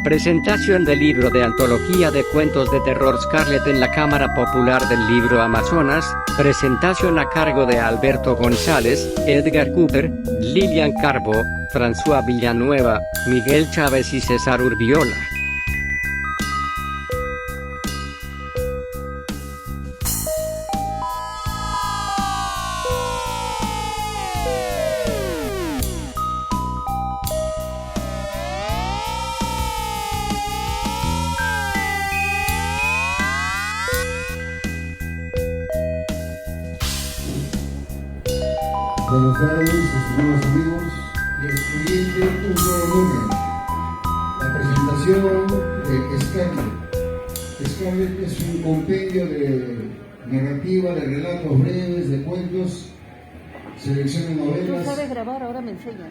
Presentación del libro de antología de cuentos de terror Scarlet en la Cámara Popular del Libro Amazonas. Presentación a cargo de Alberto González, Edgar Cooper, Lilian Carbo, François Villanueva, Miguel Chávez y César Urbiola. Buenas tardes, estimados amigos y el siguiente un nuevo número. La presentación de Scarlet. Scarlet es un compendio de narrativa, de relatos breves, de cuentos, selección de novelas. No sabes grabar, ahora me enseñas.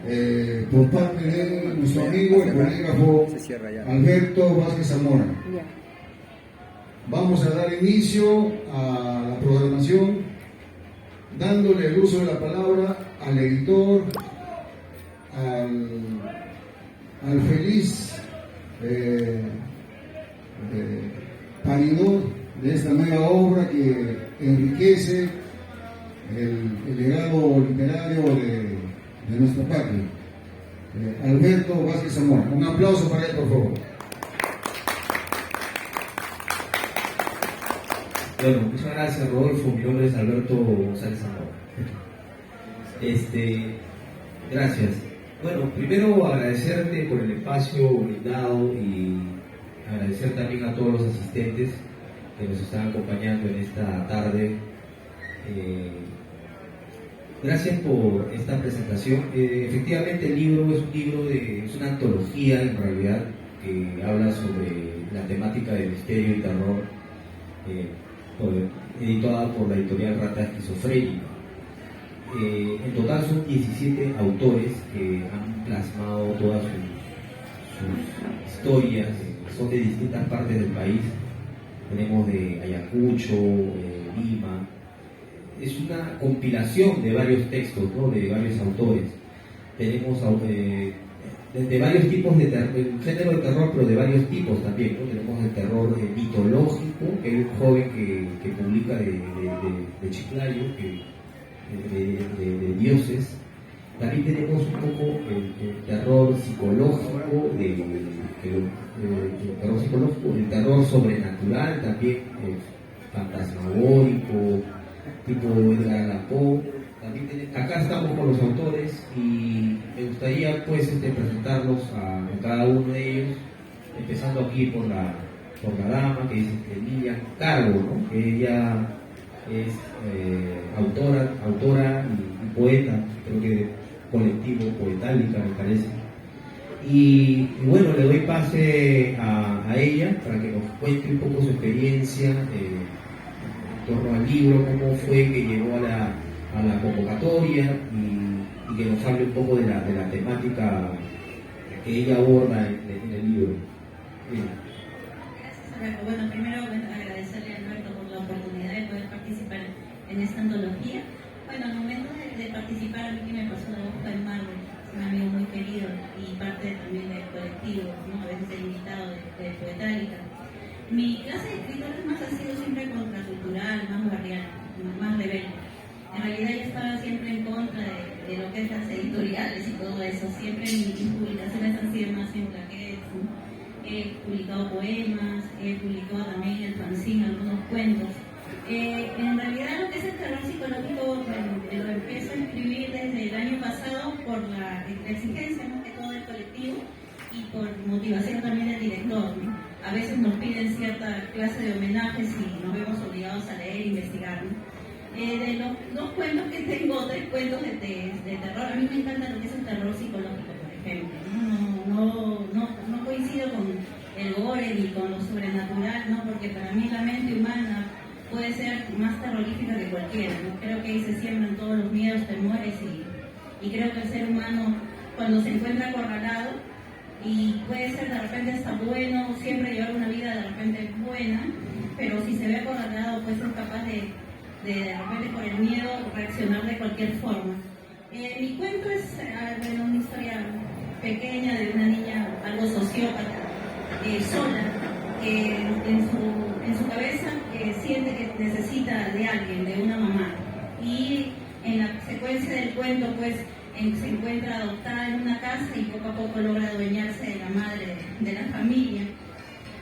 Por parte de nuestro amigo, el colega Alberto Vázquez Zamora. Ya. Vamos a dar inicio a la programación, dándole el uso de la palabra al editor, al feliz paridor de esta nueva obra que enriquece el legado literario de nuestra patria, Alberto Vázquez Zamora. Un aplauso para él, por favor. Bueno, muchas gracias, Rodolfo. Mi nombre es Alberto González Zamora. Gracias. Bueno, primero agradecerte por el espacio brindado y agradecer también a todos los asistentes que nos están acompañando en esta tarde. Gracias por esta presentación. Efectivamente, el libro es una antología en realidad que habla sobre la temática de misterio y terror. Editada por la editorial Rata Esquizofrénica. En total son 17 autores que han plasmado todas sus historias, son de distintas partes del país. Tenemos de Ayacucho, Lima. Es una compilación de varios textos, ¿no? De varios autores. Tenemos de varios tipos de terror, un género de terror, pero de varios tipos también, ¿no? Tenemos el terror mitológico, que hay un joven que publica de Chiclayo, de dioses. También tenemos un poco el terror psicológico, el terror sobrenatural, también fantasmagórico, tipo Edgar Allan Poe. Acá estamos con los autores y me gustaría pues presentarlos a cada uno de ellos, empezando aquí por la dama que es Lilian Carbo, ¿no? Que ella es autora y poeta, creo que colectivo Poetálica me parece. Y bueno, le doy pase a ella para que nos cuente un poco su experiencia en torno al libro, cómo fue que llegó a la convocatoria y que nos hable un poco de la temática que ella aborda en el libro. Bien. Gracias, Alberto. Bueno, primero agradecerle a Alberto por la oportunidad de poder participar en esta antología. Bueno, al momento de participar, a mí que me pasó la boca del mar, un amigo muy querido y parte también del colectivo, ¿no? A veces el invitado de Poetálica. Mi clase de escritores más ha sido siempre contracultural, más barrial, más rebelde. En realidad yo estaba siempre en contra de lo que es las editoriales y todo eso. Siempre mis publicaciones han sido más en plaquettes, ¿no? He publicado poemas, he publicado también el fanzine, algunos cuentos. En realidad lo que es el terror psicológico lo empiezo a escribir desde el año pasado por la exigencia más que todo del colectivo y por motivación también del director, ¿no? A veces nos piden cierta clase de homenajes y nos vemos obligados a leer e investigar, ¿no? De los dos cuentos que tengo, 3 cuentos de terror, a mí me encanta lo que es el terror psicológico, por ejemplo. No coincido con el gore ni con lo sobrenatural, ¿no? Porque para mí la mente humana puede ser más terrorífica que cualquiera, ¿no? Creo que ahí se siembran todos los miedos, temores y creo que el ser humano cuando se encuentra acorralado y puede ser de repente hasta bueno, siempre llevar una vida de repente buena, pero si se ve acorralado puede ser capaz de repente por el miedo reaccionar de cualquier forma. Mi cuento es una historia pequeña de una niña algo sociópata sola, que en su cabeza siente que necesita de alguien, de una mamá. Y en la secuencia del cuento, pues, se encuentra adoptada en una casa y poco a poco logra adueñarse de la madre de la familia.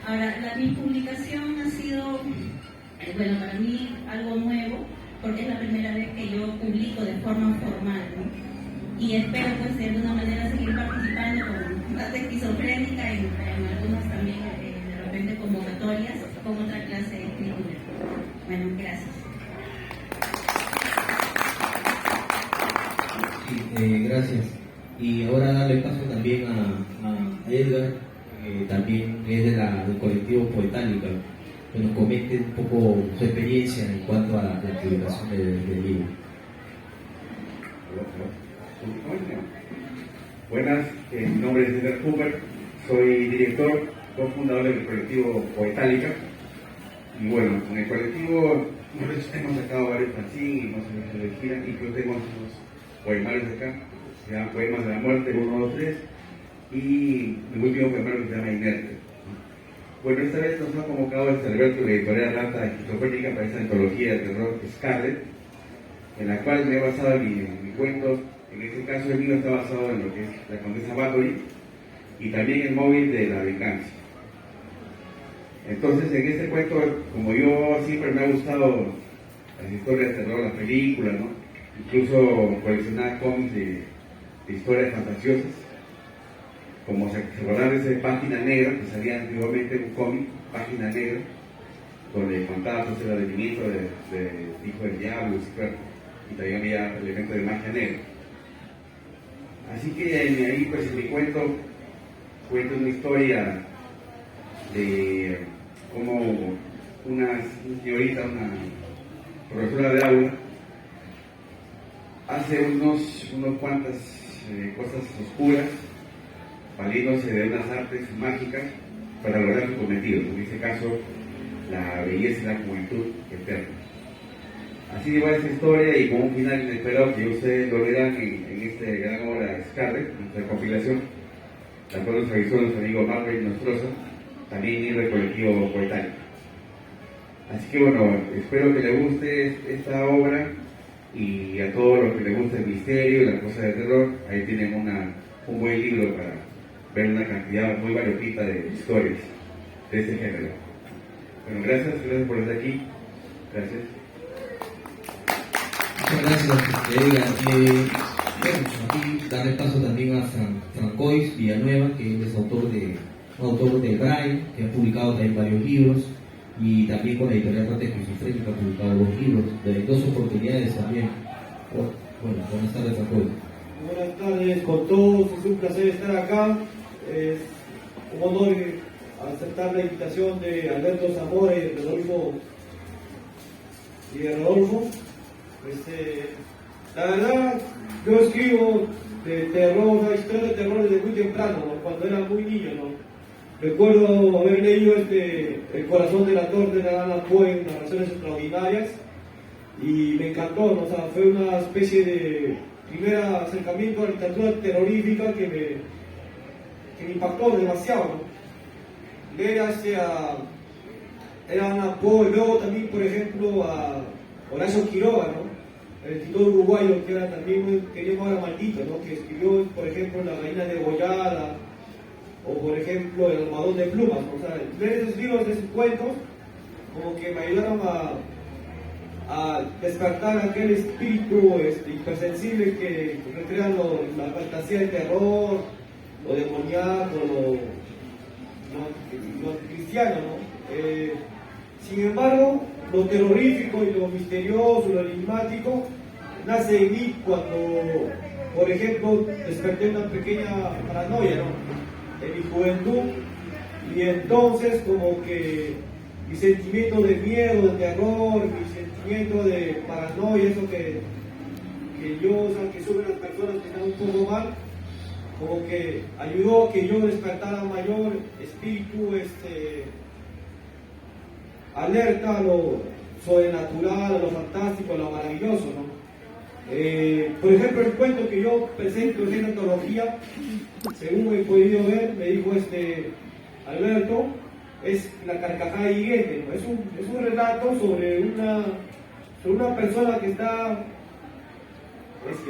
Ahora, mi publicación ha sido, bueno, para mí algo nuevo, porque es la primera vez que yo publico de forma formal, ¿no? Y espero, pues, de alguna manera seguir participando con Rata Esquizofrénica en algunas también, de repente, convocatorias con otra clase de escritura. Bueno, gracias. Sí, gracias. Y ahora darle paso también a Edgar, también es del colectivo Poetálica, que nos comente un poco su experiencia en cuanto a la publicación del libro. Buenas, mi nombre es Edgar Cooper, soy director, cofundador del colectivo Poetálica. Y bueno, en el colectivo hemos sacado varios fanzines, hemos hecho de gira, incluso tenemos unos poemarios acá, se llaman Poemas de la Muerte, 1, 2, 3, y mi último poemario que se llama Inerte. Bueno, esta vez nos ha convocado el Alberto de la editorial Rata Esquizofrénica para esta antología de terror Scarlet, en la cual me he basado en mi cuento. En este caso el mío está basado en lo que es La Condesa Bathory y también el móvil de La Venganza. Entonces, en este cuento, como yo siempre me ha gustado las historias de terror, las películas, ¿no? Incluso coleccionar cómics de historias fantasiosas, como se acordarán de esa Página Negra, que salía antiguamente un cómic, Página Negra, donde contaba pues, el advenimiento de Hijo del Diablo, Lucifer, y también había elementos de magia negra. Así que ahí pues en mi cuento una historia de cómo una señorita, una profesora de aula, hace unos cuantas cosas oscuras, valiéndose de unas artes mágicas para lograr su cometido, en este caso la belleza y la juventud eterna. Así lleva esta historia y con un final inesperado que ustedes lo verán en este gran obra Scarlet, nuestra compilación, la cual nos realizó nuestro amigo Marvel Nostroza, también en el colectivo Poetálico. Así que bueno, espero que les guste esta obra y a todos los que les gusta el misterio y las cosas de terror, ahí tienen un buen libro para ver una cantidad muy variopinta de historias de este género. Bueno, gracias por estar aquí. Gracias. Muchas gracias, Edgar. Bueno, aquí darle paso también a Francois Villanueva, que es autor de Braille, que ha publicado también varios libros, y también con la editorial Rata Esquizofrénica ha publicado 2 libros, de 2 oportunidades también. Bueno, buenas tardes, Francois. Buenas tardes con todos, es un placer estar acá. Es un honor aceptar la invitación de Alberto Zamora y de Rodolfo. La verdad, yo escribo de terror, historias de terror desde muy temprano, ¿no? Cuando era muy niño, ¿no? Recuerdo haber leído El corazón del actor de Edgar Poe en Narraciones Extraordinarias y me encantó, ¿no? O sea, fue una especie de primer acercamiento a la literatura terrorífica que me impactó demasiado, ¿no? Leer hacia Edgar Poe, luego también, por ejemplo, a Horacio Quiroga, ¿no? El escritor uruguayo que era también muy querido ahora maldito, ¿no? Que escribió, por ejemplo, La gallina degollada, o por ejemplo, El almohadón de plumas, ¿no? O sea, leer esos libros, esos cuentos, como que me ayudaron a despertar aquel espíritu hipersensible que recrea la fantasía del terror, lo demoníaco, lo cristiano, ¿no? Sin embargo, lo terrorífico y lo misterioso, lo enigmático, nace en mí cuando, por ejemplo, desperté una pequeña paranoia, ¿no? En mi juventud, y entonces como que mi sentimiento de miedo, de terror, mi sentimiento de paranoia, eso que yo, o sea, que sufren las personas que están un poco mal, como que ayudó a que yo despertara mayor espíritu, alerta a lo sobrenatural, a lo fantástico, a lo maravilloso, ¿no? Por ejemplo, el cuento que yo presento en esta antología, según he podido ver, me dijo Alberto, es La carcajada de Higuete, ¿no? Es un relato sobre una persona que está,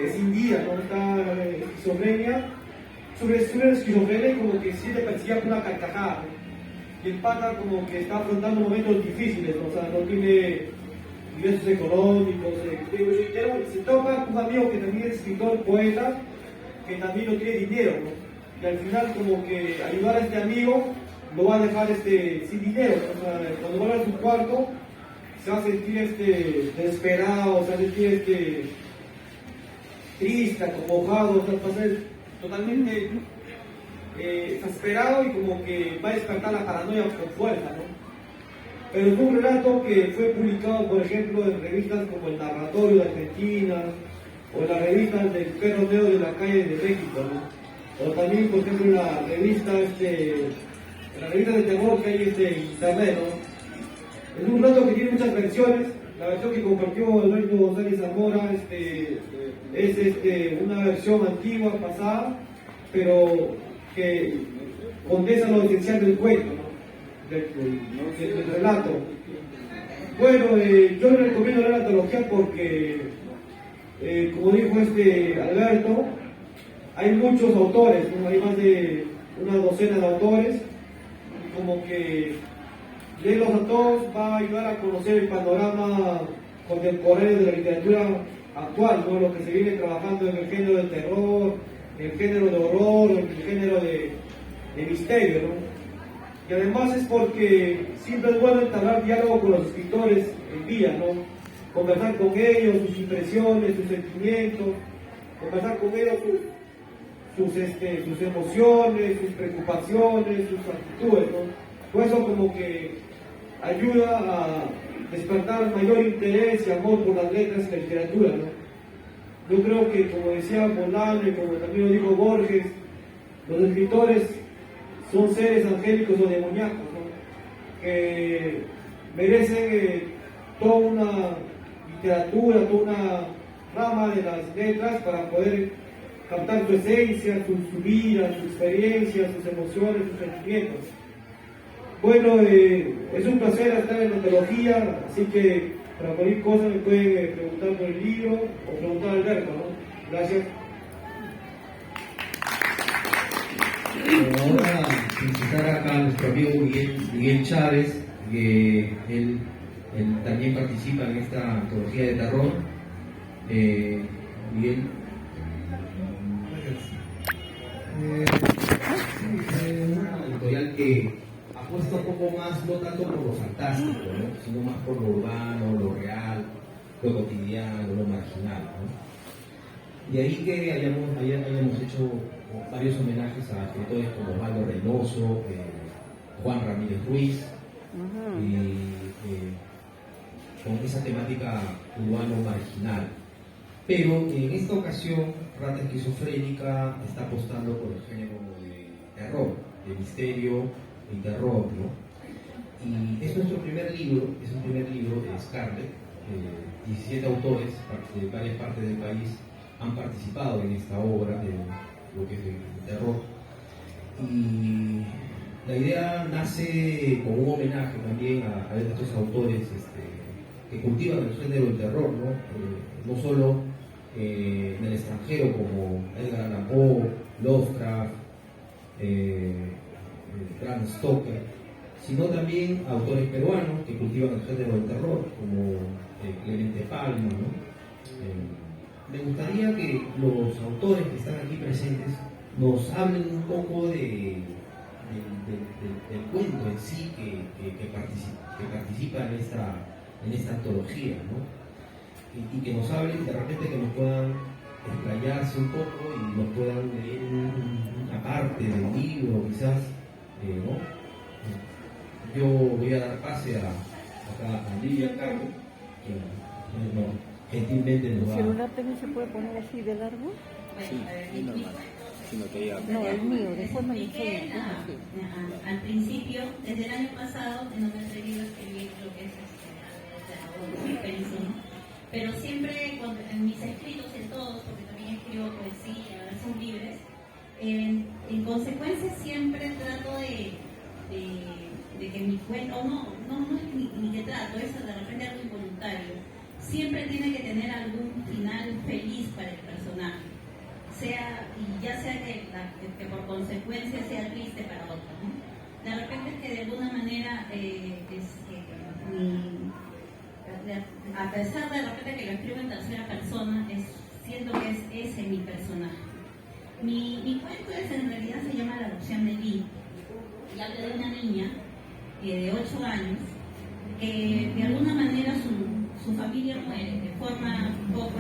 es sin vida, ¿no? Está esquizofrenia, sobre esquizofrenia y como que siente percibida por una carcajada, ¿no? Y el pata como que está afrontando momentos difíciles, ¿no? O sea, no tiene ingresos económicos, se toca con un amigo que también es escritor, poeta, que también no tiene dinero, ¿no? Y al final como que ayudar a este amigo lo va a dejar sin dinero, ¿no? O sea, cuando va a su cuarto se va a sentir desesperado, se va a sentir triste, acongojado, o sea, va a ser totalmente exasperado y como que va a despertar la paranoia con fuerza, ¿no? Pero es un relato que fue publicado, por ejemplo, en revistas como El Narratorio de Argentina o en las revistas del Perro Negro de la Calle de México, ¿no? O también, por ejemplo, en la revista de terror que hay en internet, ¿no? Es un relato que tiene muchas versiones. La versión que compartió Alberto González Zamora es una versión antigua, pasada, pero que condensa lo esencial del cuento, ¿no? del relato. Bueno, yo le recomiendo leer la antología porque, como dijo Alberto, hay muchos autores, ¿no? Hay más de una docena de autores, y como que leerlos a todos va a ayudar a conocer el panorama contemporáneo de la literatura actual, ¿no? Lo que se viene trabajando en el género del terror, en el género de horror, en el género de misterio, ¿no? Y además es porque siempre es bueno entablar diálogo con los escritores en vía, ¿no? Conversar con ellos, sus impresiones, sus sentimientos, conversar con ellos sus emociones, sus preocupaciones, sus actitudes, ¿no? Pues eso como que ayuda a despertar mayor interés y amor por las letras y la literatura, ¿no? Yo creo que, como decía Bolaño y como también lo dijo Borges, los escritores son seres angélicos o demoníacos, ¿no? Que merecen toda una literatura, toda una rama de las letras para poder captar su esencia, su vida, su experiencia, sus emociones, sus sentimientos. Bueno, es un placer estar en la antología, así que para cualquier cosa me pueden preguntar por el libro o preguntar a Alberto, ¿no? Gracias. Ahora felicitar acá a nuestro amigo Miguel Chávez, que él también participa en esta antología de terror. Miguel. Una editorial que apuesta un poco más, no tanto por lo fantástico, ¿no? Sino más por lo urbano, lo real, lo cotidiano, lo marginal, ¿no? De ahí que hayamos hecho varios homenajes a escritores como Osvaldo Reynoso, Juan Ramírez Ruiz, con esa temática urbano marginal. Pero en esta ocasión, Rata Esquizofrénica está apostando por el género de terror, de misterio y terror, ¿no? Y es nuestro primer libro, de Scarlet. 17 autores de varias partes del país han participado en esta obra de lo que es el terror. Y la idea nace como un homenaje también a estos autores que cultivan el género del terror, ¿no? No solo en el extranjero como Edgar Allan Poe, Lovecraft, Bram Stoker, sino también autores peruanos que cultivan el género del terror como Clemente Palma, ¿no? Me gustaría que los autores que están aquí presentes nos hablen un poco del cuento en sí que participa en esta antología, ¿no? Y que nos hablen, de repente que nos puedan explayarse un poco y nos puedan leer una parte del libro, quizás, ¿no? Yo voy a dar pase a Lilia Cargo, que gentilmente nos va a... ¿El celular también se puede poner así de largo? Sí, normal. No, el mío, después me lo enseñan. Al principio, desde el año pasado, no me he atrevido a escribir lo que es suspenso, ¿no? Pero siempre en mis escritos, en todos, porque también escribo poesía, ahora son libres, en consecuencia siempre trato de de que mi cuento, no es ni que trato, es de repente algo involuntario, siempre tiene que tener algún final feliz para el personaje, ya sea que por consecuencia sea triste para otro, ¿no? De repente es que de alguna manera a pesar de repente que lo escribo en tercera persona, siento que es ese mi personaje. Mi cuento en realidad se llama La adopción de Lee, y habla de una niña de 8 años que de alguna manera su familia muere de forma un poco,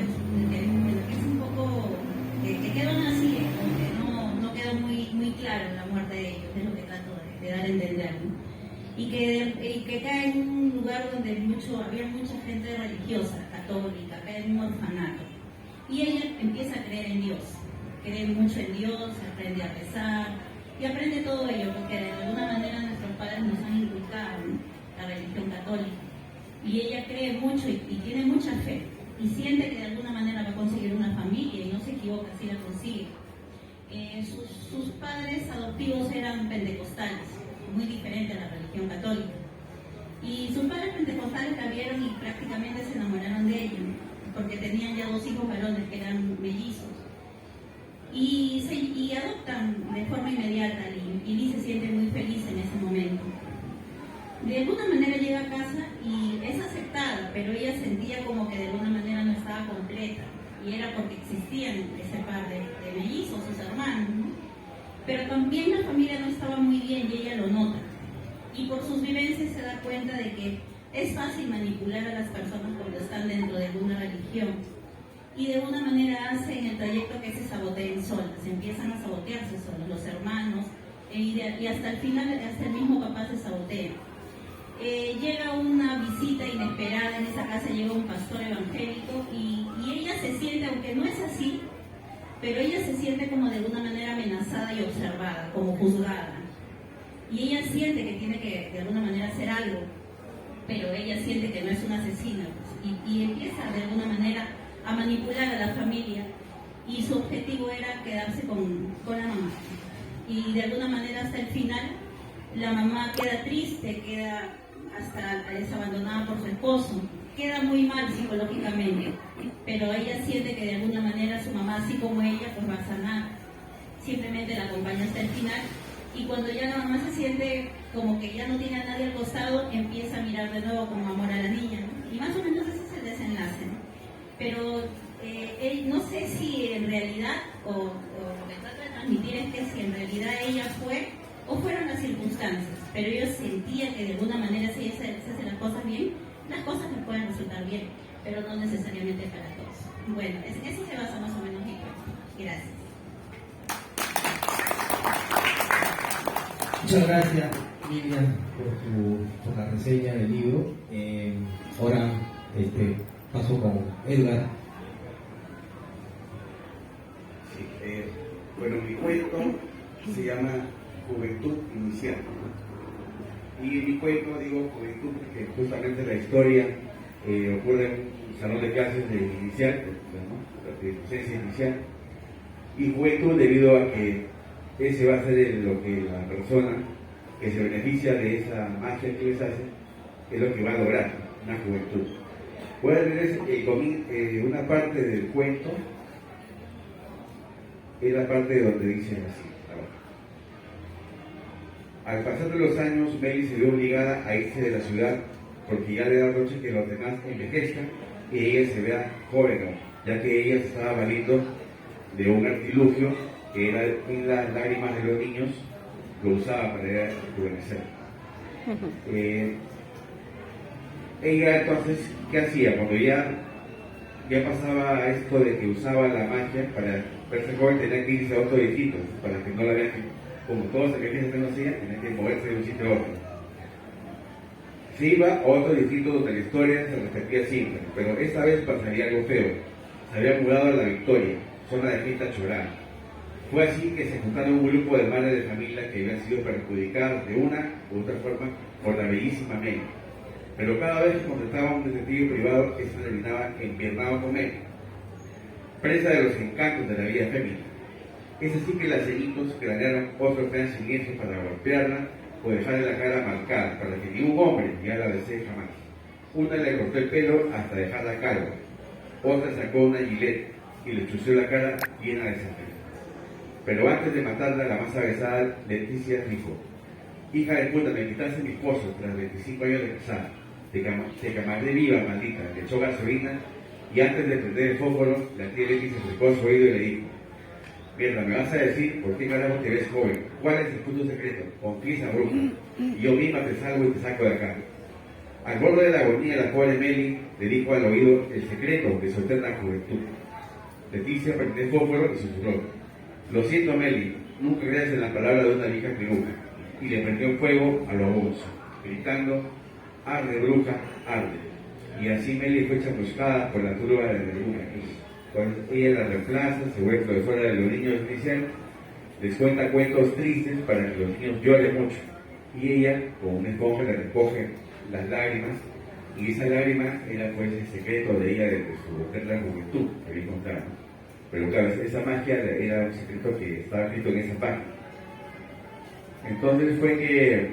que quedó así, que no quedó muy claro la muerte de ellos, es lo que trato de dar a entender, ¿no? Y que cae en un lugar donde había mucha gente religiosa, católica, cae en un orfanato. Y ella empieza a creer en Dios, cree mucho en Dios, aprende a rezar y aprende todo ello, porque de alguna manera nuestros padres nos han inculcado, ¿no?, la religión católica. Y ella cree mucho y tiene mucha fe y siente que de alguna manera va a conseguir una familia y no se equivoca, sí la consigue. Sus padres adoptivos eran pentecostales, muy diferente a la religión católica. Y sus padres pentecostales la vieron y prácticamente se enamoraron de ella, porque tenían ya 2 hijos varones que eran mellizos. Y adoptan de forma inmediata a Lee, y Lee se siente muy feliz en ese momento. De alguna manera llega a casa y es aceptada, pero ella sentía como que de alguna manera no estaba completa, y era porque existían ese par de mellizos, sus hermanos, ¿no? Pero también la familia no estaba muy bien y ella lo nota. Y por sus vivencias se da cuenta de que es fácil manipular a las personas cuando están dentro de alguna religión. Y de alguna manera hacen el trayecto que se saboteen solas, empiezan a sabotearse solos, los hermanos, y hasta el final, hasta el mismo papá se sabotea. Llega una visita inesperada en esa casa, llega un pastor evangélico y ella se siente, aunque no es así, pero ella se siente como de alguna manera amenazada y observada, como juzgada. Y ella siente que tiene que de alguna manera hacer algo, pero ella siente que no es una asesina, pues, y empieza de alguna manera a manipular a la familia, y su objetivo era quedarse con la mamá. Y de alguna manera hasta el final la mamá queda triste, es abandonada por su esposo, queda muy mal psicológicamente, pero ella siente que de alguna manera su mamá, así como ella, pues va a sanar. Simplemente la acompaña hasta el final, y cuando ya la mamá se siente como que ya no tiene a nadie al costado, empieza a mirar de nuevo con amor a la niña, ¿no? Y más o menos ese es el desenlace, ¿no? Pero no sé si en realidad, o lo que trato de transmitir es que si en realidad ella fue, o fueron las circunstancias, pero yo sentía que de alguna manera si ella se hace las cosas bien, las cosas me pueden resultar bien, pero no necesariamente para todos. Bueno, eso se basa más o menos mi cuento. Gracias. Muchas gracias, Lilian, por la reseña del libro. Ahora paso con Edgar. Sí, bueno, mi cuento se llama Juventud Inicial. Y en mi cuento digo juventud porque justamente la historia ocurre en un salón de clases de inicial, de docencia inicial, y juventud debido a que ese va a ser lo que la persona que se beneficia de esa magia que les hace es lo que va a lograr, una juventud. Voy a leer una parte del cuento, es la parte donde dice así. Al pasar de los años, Mary se vio obligada a irse de la ciudad porque ya le da noche que los demás envejezcan y ella se vea joven, ya que ella se estaba valiendo de un artilugio que era en las lágrimas de los niños, lo usaba para rejuvenecer. Ella entonces, ¿qué hacía? Cuando ya pasaba esto de que usaba la magia para verse joven, tenía que irse a otro edificio para que no la vean. Como todos aquellos que no hacían, tenía que moverse de un sitio a otro. Se iba a otro distrito donde la historia se repetía siempre, pero esta vez pasaría algo feo. Se había mudado a La Victoria, zona de Quinta Chorada. Fue así que se juntaron un grupo de madres de familia que habían sido perjudicadas de una u otra forma por la bellísima Mary. Pero cada vez que contrataba un detective privado, este terminaba empiernado con él, presa de los encantos de la vida femenina. Es así que las ceñitos planearon otro plan siniestro para golpearla por dejarle la cara marcada, para que ni un hombre llegara a besar jamás. Una le cortó el pelo hasta dejarla calva, otra sacó una gilet y le chució la cara llena de sangre. Pero antes de matarla, la más avesada, Leticia dijo: hija de puta, me quitaste mi esposo tras 25 años de casada, te quemaré viva, maldita, le echó gasolina y antes de prender el fósforo, la tía Leti se acercó a su oído y le dijo: mierda, me vas a decir por qué carajo te ves joven, cuál es el puto secreto, confiesa bruja, y yo misma te salvo y te saco de acá. Al borde de la agonía, la pobre Meli le dijo al oído el secreto de su eterna juventud. Leticia prendió el fósforo y susurró: lo siento, Meli, nunca creas en la palabra de una vieja tribuja, y le prendió fuego a los ojos, gritando: arde, bruja, arde. Y así Meli fue chamuscada por la turba de la bruja. Cuando ella la reemplaza, se vuelve profesora de los niños inicial, les cuenta cuentos tristes para que los niños lloren mucho, y ella, con una esponja, le recoge las lágrimas, y esa lágrima era pues el secreto de ella desde su eterna juventud, que había contado. Pero claro, esa magia era un secreto que estaba escrito en esa página. Entonces fue que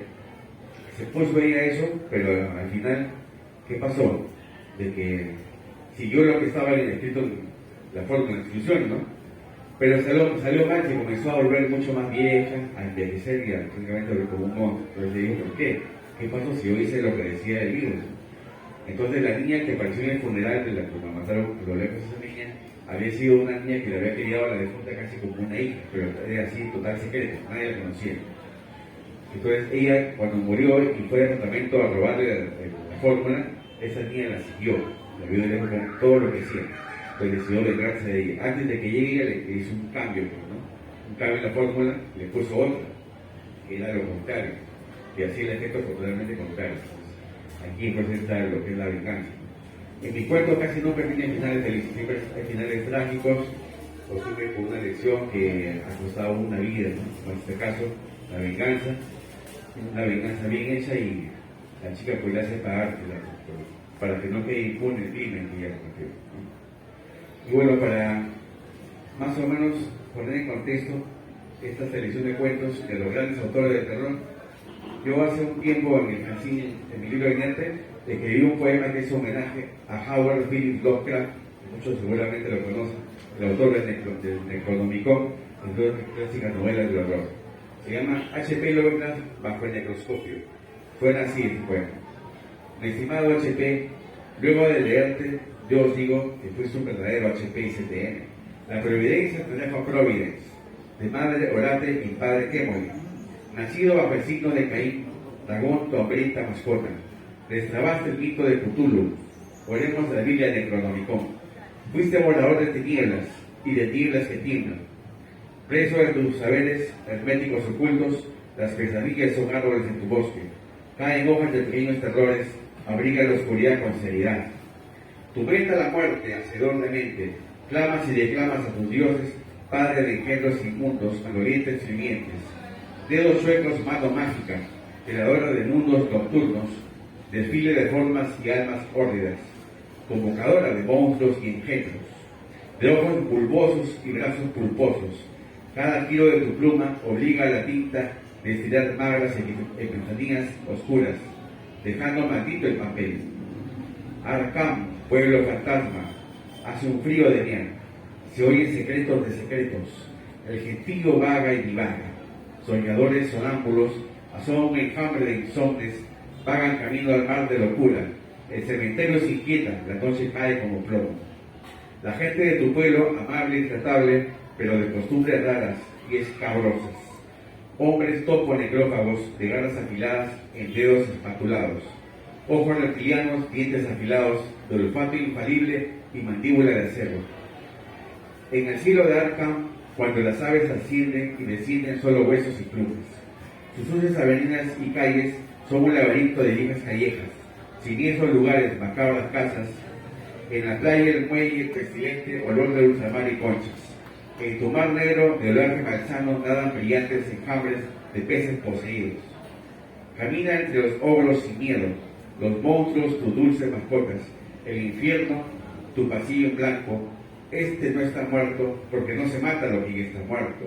se puso ella eso, pero al final, ¿qué pasó? De que siguió lo que estaba escrito en la forma de la institución, ¿no? Pero salió mal, se comenzó a volver mucho más vieja, a envejecer y a prácticamente como un monstruo. Entonces le dijo: ¿por qué? ¿Qué pasó si yo hice lo que decía el libro? Entonces la niña que apareció en el funeral de la que me mataron a lo lejos, esa niña había sido una niña que le había criado a la difunta casi como una hija, pero era así total secreto, nadie la conocía. Entonces ella, cuando murió y fue al tratamiento a robarle la fórmula, esa niña la siguió, la vio de lejos con todo lo que hacía, pues decidió vengarse de ella. Antes de que llegue ella le hizo un cambio, ¿no? Un cambio en la fórmula, le puso otra, que era lo contrario, y así el efecto fue totalmente contrario. Aquí presenta lo que es la venganza. En mi cuento casi nunca tiene finales felices, siempre hay finales trágicos, o siempre con una lección que ha costado una vida, ¿no? En este caso, la venganza, una venganza bien hecha, y la chica pues le hace pagar para que no quede impune el crimen que ella cometió, ¿no? Y bueno, para más o menos poner en contexto esta selección de cuentos de los grandes autores de terror, yo hace un tiempo en el fanzine, en mi libro Inerte, escribí un poema que es homenaje a Howard Phillips Lovecraft, que muchos seguramente lo conocen, el autor del Necronomicon, entre otras clásicas novelas del horror. Se llama H.P. Lovecraft bajo el necroscopio. Suena así el poema: mi estimado H.P., luego de leerte, yo os digo que fuiste un verdadero H.P. y CTN. La providencia te deja Providence, de madre Orate y padre Kemoy. Nacido bajo el signo de Caín, dragón, tu hambrienta mascota, destrabaste el mito de Cthulhu, oremos la Biblia de Necronomicon. Fuiste volador de tinieblas y de tinieblas que tiemblan. Preso de tus saberes herméticos ocultos, las pesadillas son árboles en tu bosque. Caen hojas de pequeños terrores, abriga la oscuridad con seriedad. Tu grita la muerte, hacedor de mente, clamas y declamas a tus dioses, padre de engendros inmundos, malolientes y mientes. Dedos suecos, mano mágica, creadora de mundos nocturnos, desfile de formas y almas hórridas, convocadora de monstruos y engendros, de ojos bulbosos y brazos pulposos. Cada tiro de tu pluma obliga a la tinta a destilar magras epifanías oscuras, dejando maldito el papel. Arkham, pueblo fantasma, hace un frío de nieve, se oyen secretos de secretos, el gentío vaga y divaga. Soñadores sonámbulos, asoma un enjambre de insomnes, vagan camino al mar de locura. El cementerio se inquieta, la noche cae como plomo. La gente de tu pueblo, amable y tratable, pero de costumbres raras y escabrosas. Hombres topo necrófagos, de garras afiladas en dedos espatulados. Ojos reptilianos, dientes afilados, de olfato infalible y mandíbula de acero. En el cielo de Arkham, cuando las aves ascienden y descienden solo huesos y plumas. Sus sucias avenidas y calles son un laberinto de viejas callejas, siniestros lugares, macabras casas. En la playa el muelle, pestilente olor de ultramar y conchas. En tu mar negro de oleaje malsano nadan brillantes enjambres de peces poseídos. Camina entre los ogros sin miedo, los monstruos tus dulces mascotas, el infierno tu pasillo en blanco. Este no está muerto porque no se mata lo que ya está muerto.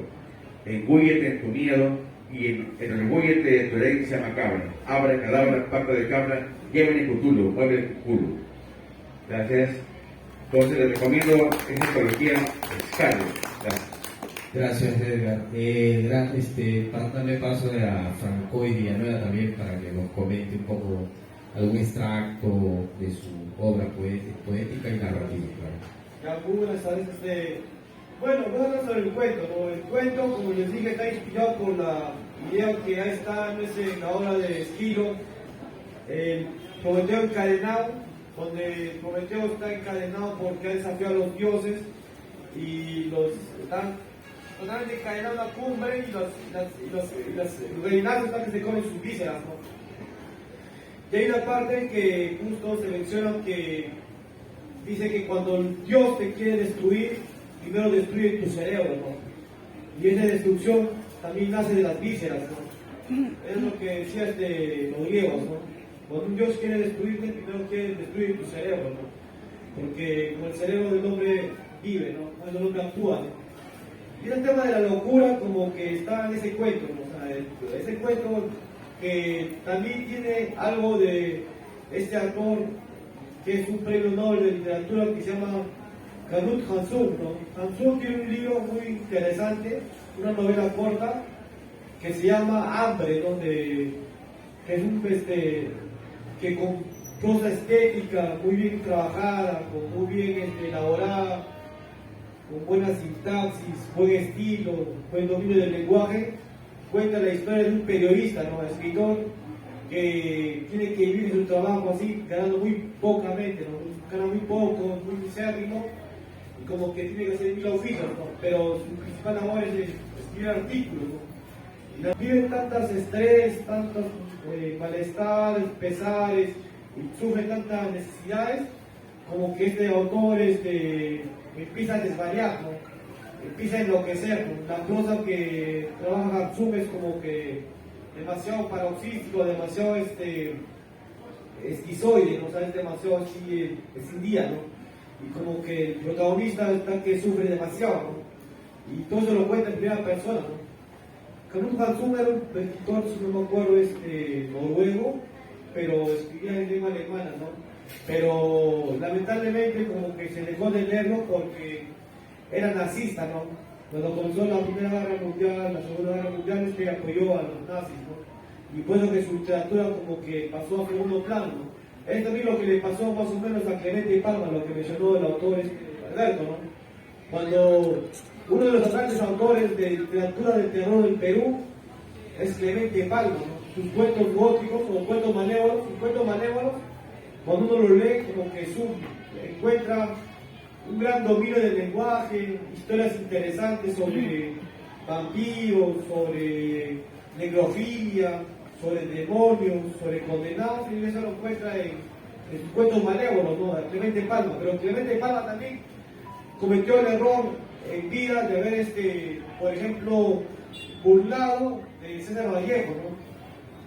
Engúllete en tu miedo, y en el buey de Tuareg se llama cabra. Abra, cadabra, pata de cabra, lleven el cutulo, mueve el culo. Gracias. Entonces les recomiendo esa antología Scarlet. Gracias, Edgar. Para darle paso a Francois Villanueva también para que nos comente un poco algún extracto de su obra poética y narrativa. Ya, muy buenas tardes. Bueno, voy a hablar sobre el cuento, ¿no? El cuento, como les dije, está inspirado por la idea que ahí está, no es en la obra de Esquilo, Prometeo encadenado, donde Prometeo está encadenado porque ha desafiado a los dioses y los están totalmente encadenados a la cumbre y los reinazos están que se comen sus vísceras, ¿no? Y hay una parte que justo se menciona que dice que cuando Dios te quiere destruir, primero destruye tu cerebro, ¿no? Y esa destrucción también nace de las vísceras, ¿no? Es lo que decía los griegos, ¿no? Cuando un Dios quiere destruirte, primero quiere destruir tu cerebro, ¿no? Porque como el cerebro del hombre vive, ¿no? Cuando el hombre actúa, ¿no? Y el tema de la locura como que está en ese cuento, ¿no? O sea, ese cuento que también tiene algo de este autor que es un premio Nobel de literatura que se llama Knut Hamsun, ¿no? Hamsun tiene un libro muy interesante, una novela corta que se llama Hambre, donde es un que con prosa estética muy bien trabajada, muy bien elaborada, con buena sintaxis, buen estilo, buen dominio del lenguaje, cuenta la historia de un periodista, ¿no? Escritor que tiene que vivir su trabajo así, ganando muy pocamente, ¿no? Gana muy poco, muy misérrimo, y como que tiene que hacer mil oficios, ¿no? Pero su principal labor es escribir artículos, ¿no? Y vive tantas estrés, tantos malestares, pesares, y sufre tantas necesidades, como que este autor empieza a desvariar, ¿no? Empieza a enloquecer, ¿no? La prosa que trabaja Hamsun es como que demasiado paroxístico, demasiado esquizoide, ¿no? O sea, es demasiado así, sin día, ¿no? Y como que el protagonista está que sufre demasiado, ¿no? Y todo eso lo cuenta en primera persona, ¿no? Knut Hamsun era un escritor, si no me acuerdo, noruego, pero escribía en lengua alemana, ¿no? Pero lamentablemente como que se dejó de leerlo porque era nazista, ¿no? Cuando comenzó la Primera Guerra Mundial, la Segunda Guerra Mundial, apoyó a los nazis, ¿no? Y por eso que su literatura como que pasó a segundo plano, ¿no? Es también lo que le pasó más o menos a Clemente Palma, lo que mencionó el autor Alberto, ¿no? Cuando uno de los grandes autores de literatura de terror del Perú es Clemente Palma, ¿no? Sus cuentos góticos o cuentos malévolos, cuando uno lo lee como que encuentra un gran dominio del lenguaje, historias interesantes sobre vampiros, sobre necrofilia, sobre demonios, sobre condenados, y eso lo encuentra en sus cuentos malévolos, ¿no? Clemente Palma. Pero Clemente Palma también cometió el error en vida de haber, por ejemplo, burlado de César Vallejo, ¿no?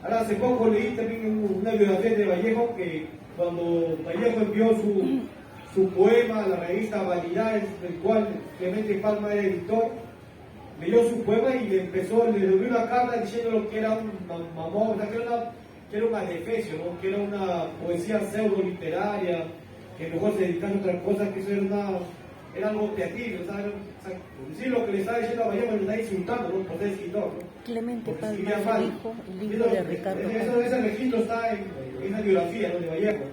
Ahora hace poco leí también una biografía de Vallejo que cuando Vallejo envió su poema a la revista Vanidades, del cual Clemente Palma era editor, leyó su poema y le dio una carta diciendo que era un mamón, o sea, que era un adefesio, ¿no? Que era una poesía pseudo literaria, que mejor se dedicaba a otra cosa, que eso era algo teatril, o sea, decir lo que le estaba diciendo a Vallejo le está insultando, ¿no? Por ser escritor, ¿no? Clemente Palma dijo el libro de Ricardo. Ese registro está en esa biografía, ¿no? De Vallejo.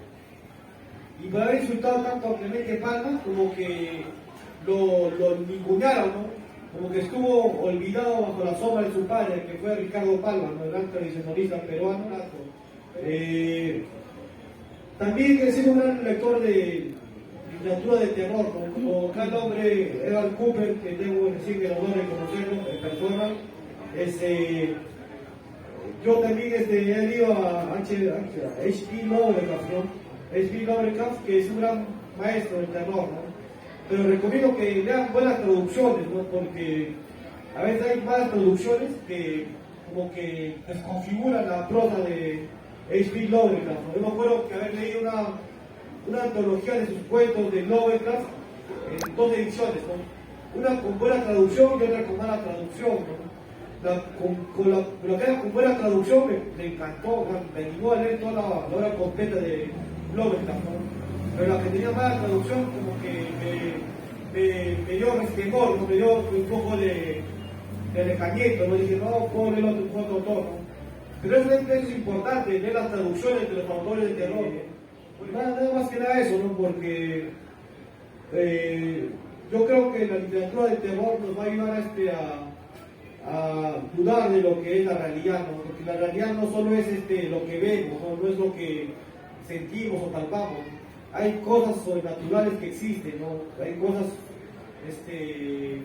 Y por haber insultado tanto a Clemente Palma, como que lo ningunearon, ¿no? Como que estuvo olvidado bajo la sombra de su padre, que fue Ricardo Palma, ¿no? El gran tradicionalista peruano. También he sido un gran lector de literatura de terror, ¿no? Como tal hombre, Edgar Cooper, que tengo recién el honor de conocerlo en persona. Yo también he leído a H.P. Lovecraft, ¿no? H.P. Lovecraft, que es un gran maestro del terror, ¿no? Pero recomiendo que lean buenas traducciones, ¿no? Porque a veces hay malas traducciones que como que desconfiguran la prosa de H.P. Lovecraft, ¿no? Yo me acuerdo que haber leído una antología de sus cuentos de Lovecraft en 2 ediciones, ¿no? Una con buena traducción y otra con mala traducción, ¿no? con buena traducción me encantó, me animó a leer toda la obra completa de Lovecraft, ¿no? Pero la que tenía mala traducción como que me dio resquemor, ¿no? Me dio un poco de recañeto, ¿no? Dije, no, puedo leerlo de otro autor, ¿no? Pero eso es importante, leer las traducciones de los autores de terror, ¿no? Pues nada más que nada eso, ¿no? Porque yo creo que la literatura del terror nos va a ayudar a dudar de lo que es la realidad, ¿no? Porque la realidad no solo es lo que vemos, no es lo que sentimos o palpamos. Hay cosas sobrenaturales que existen, ¿no? Hay cosas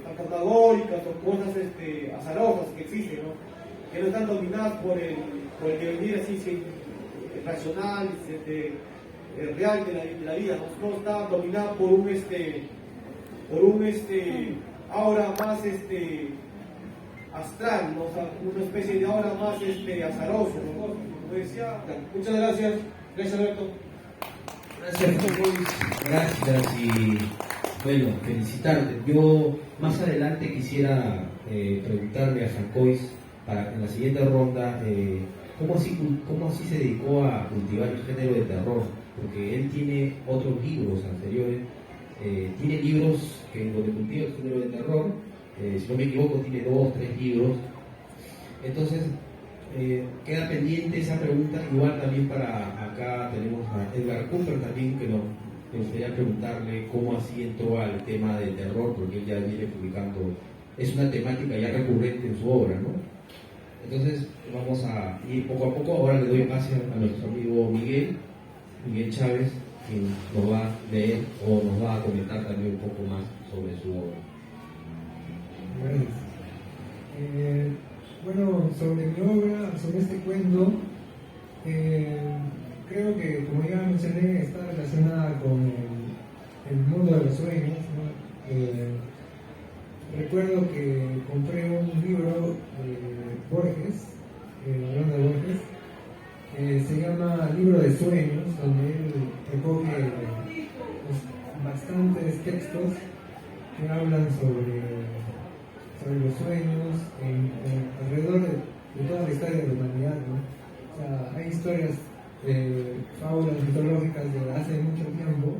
fantasmagóricas o cosas azarosas que existen, ¿no? Que no están dominadas por el devenir así racional, real de la vida, no está dominada por un aura más astral, ¿no? O sea, una especie de aura más azaroso, ¿no? Como decía, muchas gracias, Alberto. Gracias, gracias y bueno, felicitarte. Yo más adelante quisiera preguntarle a Francois para en la siguiente ronda ¿cómo así se dedicó a cultivar el género de terror? Porque él tiene otros libros anteriores, tiene libros que donde cultiva el género de terror, si no me equivoco tiene 2 o 3 libros. Entonces queda pendiente esa pregunta. Igual también para acá tenemos a Edgar Cooper también, que me gustaría preguntarle cómo así entró al tema del terror, porque él ya viene publicando, es una temática ya recurrente en su obra, ¿no? Entonces vamos a ir poco a poco. Ahora le doy pase a nuestro amigo Miguel Chávez, quien nos va a leer o nos va a comentar también un poco más sobre su obra. Gracias. Bueno, sobre mi obra, sobre este cuento, creo que, como ya mencioné, está relacionada con el mundo de los sueños, ¿no? Recuerdo que compré un libro de Borges, hablando de Borges, se llama Libro de Sueños, donde él recoge bastantes textos que hablan sobre los sueños alrededor de toda la historia de la humanidad, ¿no? O sea, hay historias, fábulas mitológicas de hace mucho tiempo,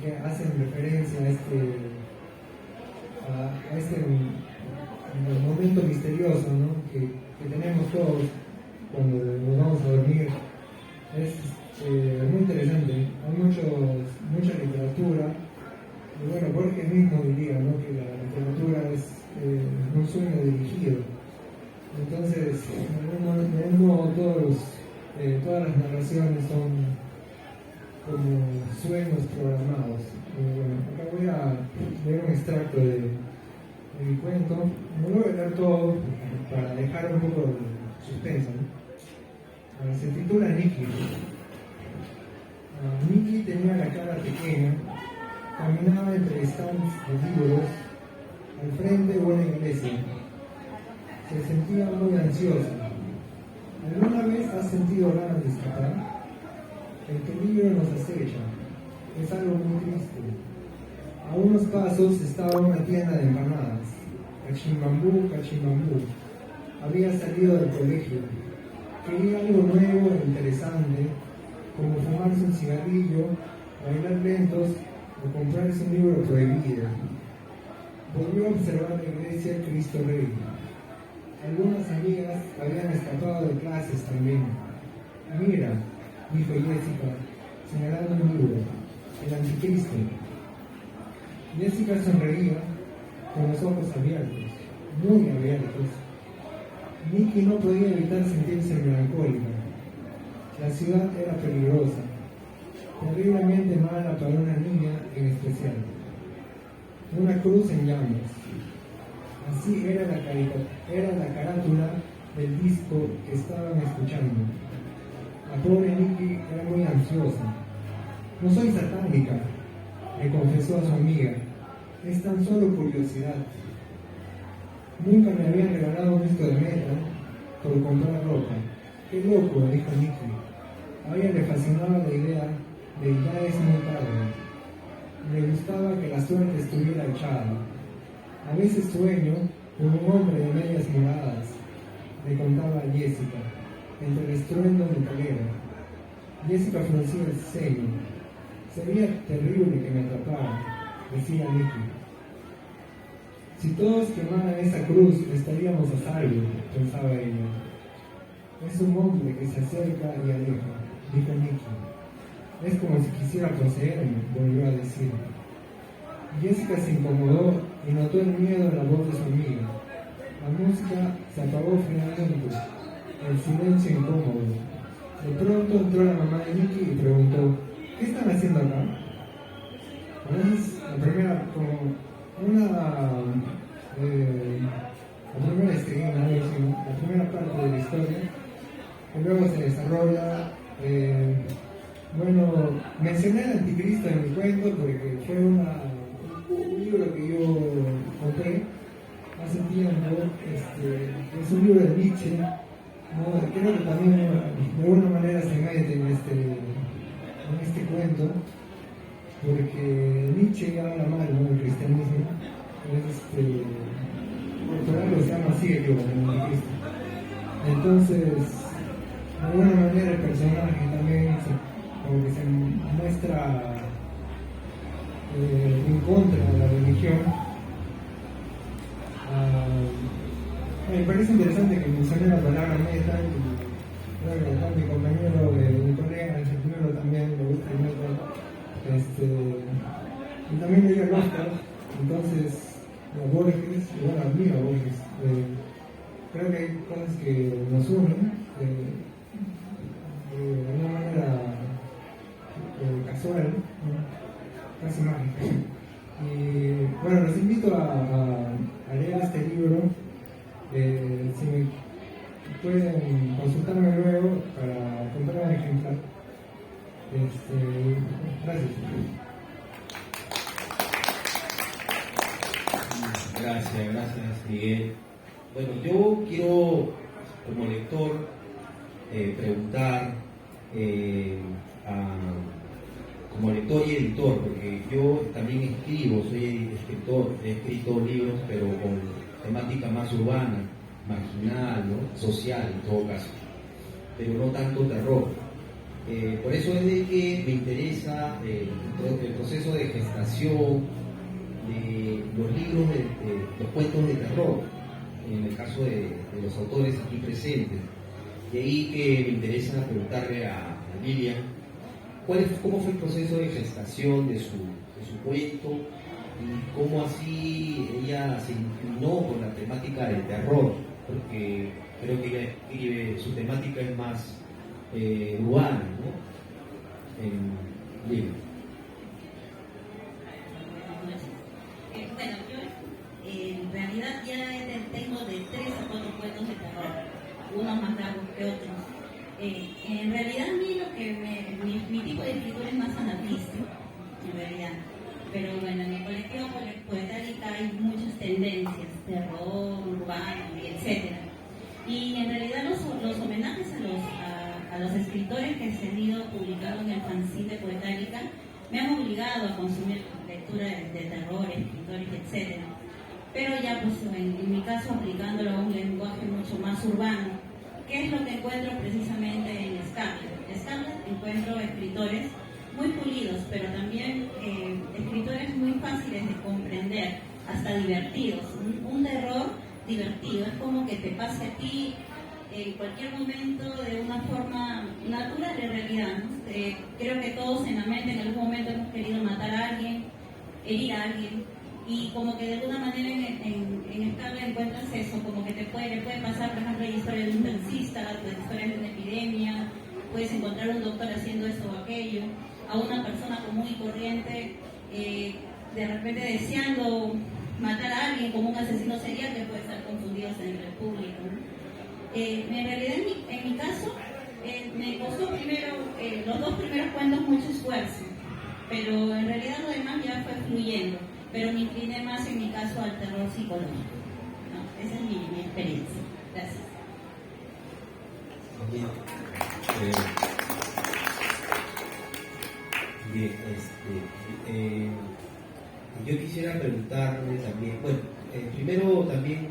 que hacen referencia a este momento misterioso, ¿no? que tenemos todos cuando nos vamos a dormir. Es muy interesante, hay mucha literatura, y bueno, Borges mismo diría, ¿no? que la literatura es un sueño dirigido. Entonces, de algún modo todas las narraciones son como sueños programados. Bueno, acá voy a leer un extracto de mi cuento. No lo voy a leer todo para dejar un poco de suspenso, ¿no? Se titula Nicky. Nicky tenía la cara pequeña, caminaba entre stands de libros, al frente de una iglesia. Se sentía muy ansiosa. ¿Alguna vez has sentido ganas de escapar? El peligro nos acecha. Es algo muy triste. A unos pasos estaba una tienda de empanadas. Cachimbambú, cachimbambú. Había salido del colegio. Quería algo nuevo e interesante, como fumarse un cigarrillo, bailar lentos o comprarse un libro prohibido. Volvió a observar la iglesia Cristo Rey. Algunas amigas habían escapado de clases también. Mira, dijo Jessica, señalando un libro, el Anticristo. Jessica sonreía con los ojos abiertos, muy abiertos. Nicky no podía evitar sentirse melancólica. La ciudad era peligrosa, terriblemente mala para una niña en especial. Una cruz en llamas. Así era la carátula del disco que estaban escuchando. La pobre Nicky era muy ansiosa. No soy satánica, le confesó a su amiga. Es tan solo curiosidad. Nunca me habían regalado un disco de metal por comprar ropa. Qué loco, dijo Nicky. A ella le fascinaba la idea de ya es muy tarde. Le gustaba que la suerte estuviera echada. A veces sueño Como un hombre de medias moradas, le contaba a Jessica, entre el estruendo metalero. Jessica fruncía el ceño. Sería terrible que me atrapara, decía Nicky. Si todos quemaran esa cruz, estaríamos a salvo, pensaba ella. Es un hombre que se acerca y aleja, dijo Nicky. Es como si quisiera poseerme, volvió a decir. Jessica se incomodó y notó el miedo en la voz de su amiga. La música se apagó finalmente, el silencio incómodo. De pronto entró la mamá de Nicky y preguntó, ¿qué están haciendo acá? Entonces, la primera parte de la historia, que luego se desarrolla. Bueno, mencioné al anticristo en mi cuento porque fue un libro que yo compré hace tiempo. Es un libro de Nietzsche, ¿no? Creo que también de alguna manera se mete en este cuento, porque Nietzsche habla mal, ¿no?, del cristianismo. Por algo se llama así el libro, el anticristo. Entonces, de alguna manera el personaje también como que se muestra en contra de la religión. Me parece interesante que mencioné la palabra meta, y creo que a mi compañero, mi colega, el primero también le gusta el meta. Y también leía Lovecraft, entonces a Borges, y bueno, admiro a Borges. Creo que hay cosas que nos unen de alguna manera casual, ¿no?, casi mágica. Y bueno, los invito a leer este libro. Si me pueden consultarme luego para comprar un ejemplar. Gracias. Gracias, Miguel. Bueno, yo quiero, como lector, preguntar, como lector y editor, porque yo también escribo, soy escritor, he escrito libros, pero con temática más urbana, marginal, ¿no?, social en todo caso, pero no tanto terror. Por eso es de que me interesa el proceso de gestación de los libros, de los cuentos de terror, en el caso de los autores aquí presentes. De ahí que me interesa preguntarle a Lilian cómo fue el proceso de gestación de su cuento y cómo así ella se inclinó por la temática del terror, porque creo que ella escribe, su temática es más urbana, ¿no? Lilian. Bueno, yo en realidad ya tengo de 3 a 4 cuentos de terror, unos más largos que otros. En realidad a mí mi tipo de escritura es más anarquista, en realidad. Pero bueno, en el colectivo Poetálica hay muchas tendencias, terror, urbano, etc. Y en realidad los homenajes a los escritores que se han ido publicando en el fanzine de Poetálica me han obligado a consumir lectura de terror, escritores, etc. Pero ya pues en mi caso aplicándolo a un lenguaje mucho más urbano, ¿qué es lo que encuentro precisamente en Scarlett? Scarlett encuentro escritores muy pulidos, pero también escritores muy fáciles de comprender, hasta divertidos. Un terror divertido, es como que te pase a ti en cualquier momento de una forma natural en realidad, ¿no? Creo que todos en la mente en algún momento hemos querido matar a alguien, herir a alguien, y como que de alguna manera en Scarlett encuentras eso, como que le puede pasar, por ejemplo, hay historias de un taxista, historias de una epidemia, puedes encontrar un doctor haciendo esto o aquello, a una persona común y corriente de repente deseando matar a alguien como un asesino serial que puede estar confundido entre el público, ¿no? En realidad en mi caso me costó primero los 2 primeros cuentos mucho esfuerzo, pero en realidad lo demás ya fue fluyendo, pero me incliné más en mi caso al terror psicológico, ¿no? Esa es mi experiencia. Gracias. Yo quisiera preguntarle también, bueno, primero también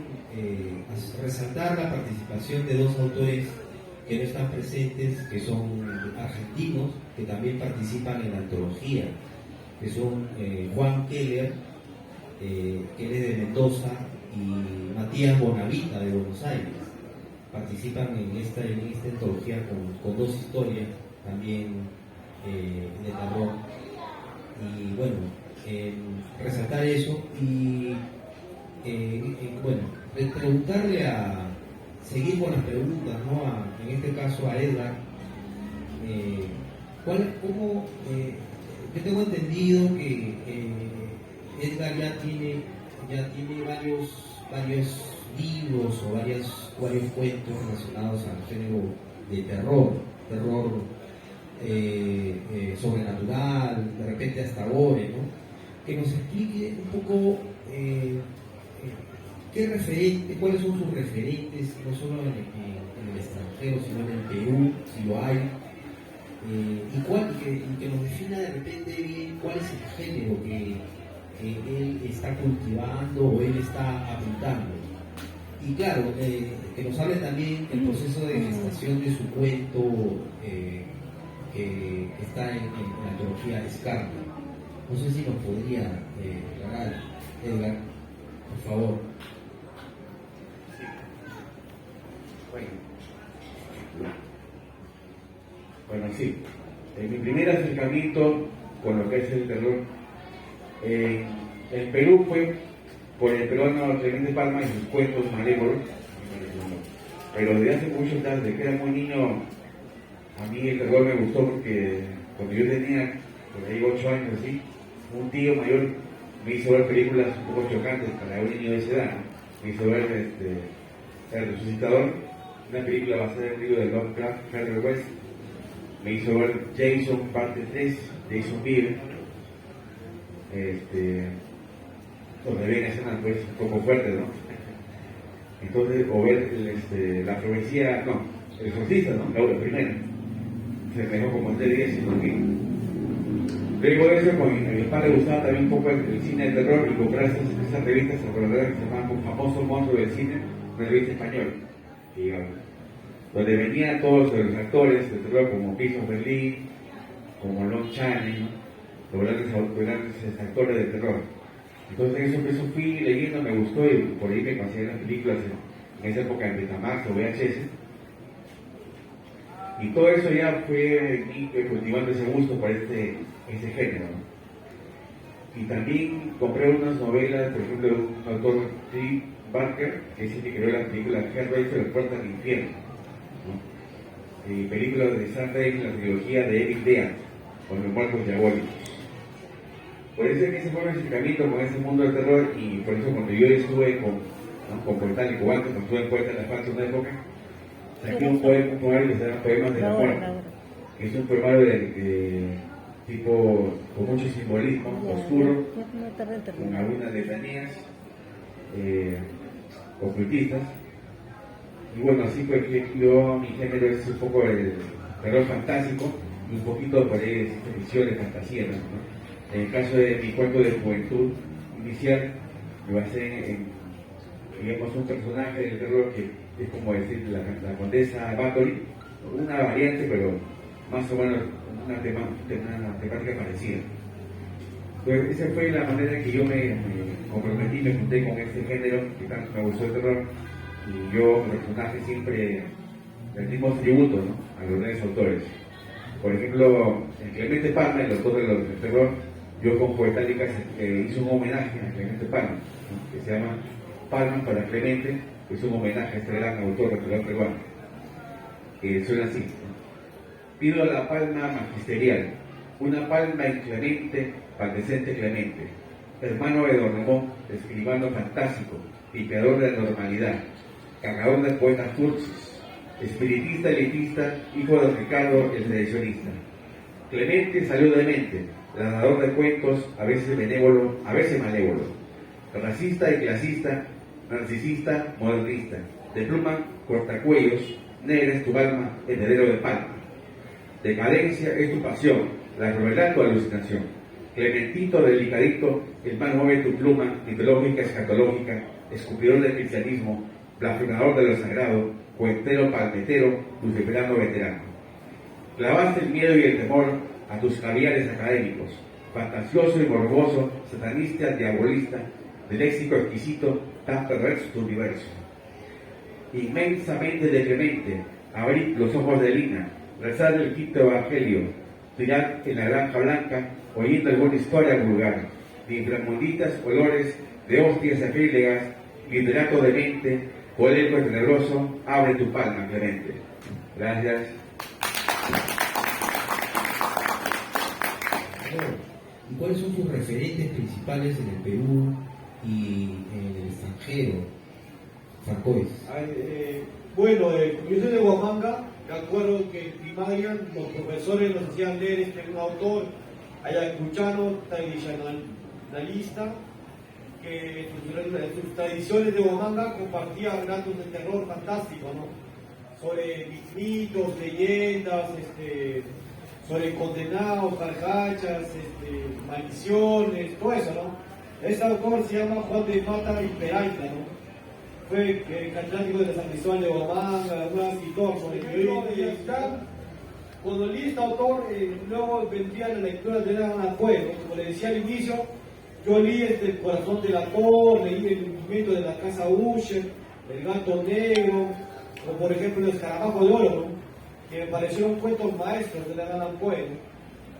resaltar la participación de dos autores que no están presentes, que son argentinos, que también participan en la antología, que son Juan Keller, que él es de Mendoza, y Matías Bonavita de Buenos Aires. Participan en esta antología con dos historias también de terror. Y bueno, resaltar eso y bueno, preguntarle seguir con las preguntas, ¿no? En este caso a Edgar, yo tengo entendido que Edgar ya tiene varios libros o varios cuentos relacionados al género de terror sobrenatural, de repente hasta gore, ¿no? Que nos explique un poco cuáles son sus referentes, no solo en el extranjero, sino en el Perú, si lo hay, y que nos defina de repente bien cuál es el género que él está cultivando o él está apuntando. Y claro, que nos hable también el proceso de gestación de su cuento que está en la antología Scarlet. No sé si nos podría aclarar, Edgar, por favor. Bueno, sí. En mi primer acercamiento con lo que es el terror en Perú fue por el peruano Clemente Palma y sus cuentos malévolos. Pero desde hace mucho tiempo, desde que era muy niño, a mí el terror me gustó porque cuando yo tenía por ahí 8 años así, un tío mayor me hizo ver películas un poco chocantes para un niño de esa edad, ¿no? Me hizo ver El Resucitador, una película basada en el libro de Lovecraft, Henry West. Me hizo ver Jason parte 3, Jason Beer, donde ven escenas pues un poco fuertes, ¿no? Entonces, o ver la profecía, no, el exorcista, ¿no? La primera. Se me dejó como 3 días sin dormir. Luego de eso, a mi padre le gustaba también un poco el cine de terror y comprar esas revistas, se acordarán que se llamaban Un famoso monstruo del cine, una revista española, digamos, donde venían todos los actores de terror como Christopher Lee, como Lon Chaney, ¿no? Los grandes actores de terror. Entonces eso fui leyendo, me gustó y por ahí me conseguí las películas en esa época en Betamax o VHS. Y todo eso ya fue cultivando ese gusto por ese género, ¿no? Y también compré unas novelas, por ejemplo, de un autor, Trey Barker, que es el que creó la película Hellraiser, La Puerta al Infierno, ¿no? Y películas de Sam Raimi, la trilogía de Evil Dead, con los muertos diabólicos. Por eso es que ese fue mi acercamiento con ese mundo del terror, y por eso cuando yo estuve con Portal y Cubano, cuando estuve en Puerta de la Falsa una época, saqué un poemario que se llama Poemas de la Muerte, que es un poemario tipo con mucho simbolismo, oscuro, con algunas letanías ocultistas. Y bueno, así fue que mi género es un poco el terror fantástico y un poquito por ahí de ciencia ficción, de fantasía, ¿no? En el caso de mi cuento de juventud inicial, me basé en, digamos, un personaje del terror que es como decir la condesa Bathory, una variante, pero más o menos una temática parecida. Pues esa fue la manera que yo me comprometí, me junté con este género que tanto me gustó el terror, y yo, el personaje, siempre rendimos tributo, ¿no?, a los grandes autores. Por ejemplo, en Clemente Palma, el autor del terror, yo con Poetálicas hice un homenaje a Clemente Palma, ¿no?, que se llama Palma para Clemente, que es un homenaje a este gran autor del terror peruano, que suena así, ¿no? Pido la palma magisterial, una palma inclemente para decente Clemente, hermano de Don Ramón, escribano fantástico, limpiador de la normalidad, cargador de poetas cursis, espiritista elitista, hijo de Ricardo el sedicionista. Clemente salió demente, narrador de cuentos, a veces benévolo, a veces malévolo, racista y clasista, narcisista, modernista, de pluma cortacuellos, negra es tu alma, heredero de palma. Decadencia es tu pasión, la crueldad tu alucinación. Clementito delicadito, el mal mueve tu pluma, mitológica, escatológica, escupidor del cristianismo, blasfemador de lo sagrado, cuentero palmetero, luciferano veterano. Clavaste el miedo y el temor a tus caviares académicos, fantasioso y morboso, satanista, diabolista, de léxico exquisito, tan perverso tu universo. Inmensamente declemente, abrid los ojos de Lina, rezad el quinto evangelio, tirad en la granja blanca, oyendo alguna historia vulgar, de inframunditas olores, de hostias sacrílegas, literato demente, polémico tenebroso, abre tu palma, Clemente. Gracias. ¿Y cuáles son sus referentes principales en el Perú y en el extranjero? Francois. Bueno, yo soy de Huamanga. Me acuerdo que en primaria los profesores nos hacían leer un autor ayacuchano tradicionalista que en sus tradiciones de Huamanga compartía relatos de terror fantástico, ¿no? Sobre mitos, leyendas, sobre condenados, carcachas, maldiciones, todo eso, ¿no? Este autor se llama Juan de Mata y Peralta, ¿no? Fue catedrático de la San Cristóbal de Huamanga, un escritor sobre el cuando leí este autor, luego vendría la lectura de Edgar Poe, ¿no? Como le decía al inicio, yo leí El corazón del ator, leí El hundimiento de la casa Usher, El gato negro, o por ejemplo El escarabajo de oro, ¿no? Que me parecieron cuentos maestros de Edgar Poe, ¿no?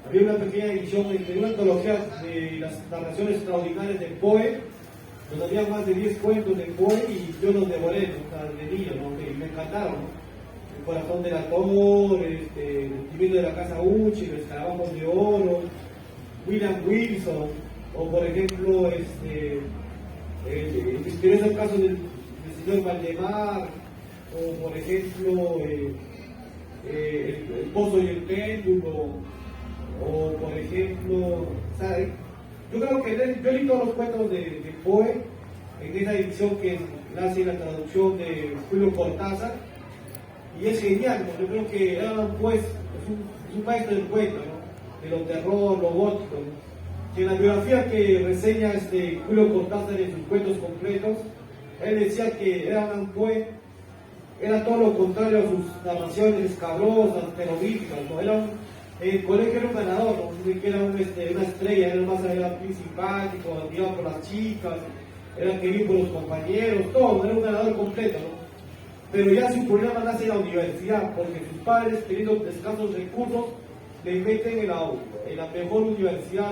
Había una pequeña edición, una antología de las narraciones extraordinarias de Poe, donde había más de 10 cuentos de Poe y yo los devoré, ¿no? De niño, ¿no? Me encantaron, ¿no? El corazón del ator, El hundimiento de la casa Usher, Los escarabajos de oro, William Wilson, o por ejemplo el misterioso caso del señor Valdemar, o por ejemplo el pozo y el péndulo, o por ejemplo, ¿sabes? Yo creo que yo leí todos los cuentos de Poe en esa edición que nace en la traducción de Julio Cortázar, y es genial, porque yo creo que Edgar Poe es un maestro del cuento, ¿no? De lo terror, lo gótico, ¿no? Que en la biografía que reseña Julio Cortázar en sus cuentos completos, él decía que Edgar Poe era todo lo contrario a sus narraciones escabrosas, terroríficas, ¿no? El colegio era un ganador, ¿no? Que era una estrella, era muy simpático, admirado por las chicas, era querido por los compañeros, todo, era un ganador completo, ¿no? Pero ya su problema nace en la universidad, porque sus padres, teniendo escasos recursos, le meten en la mejor universidad,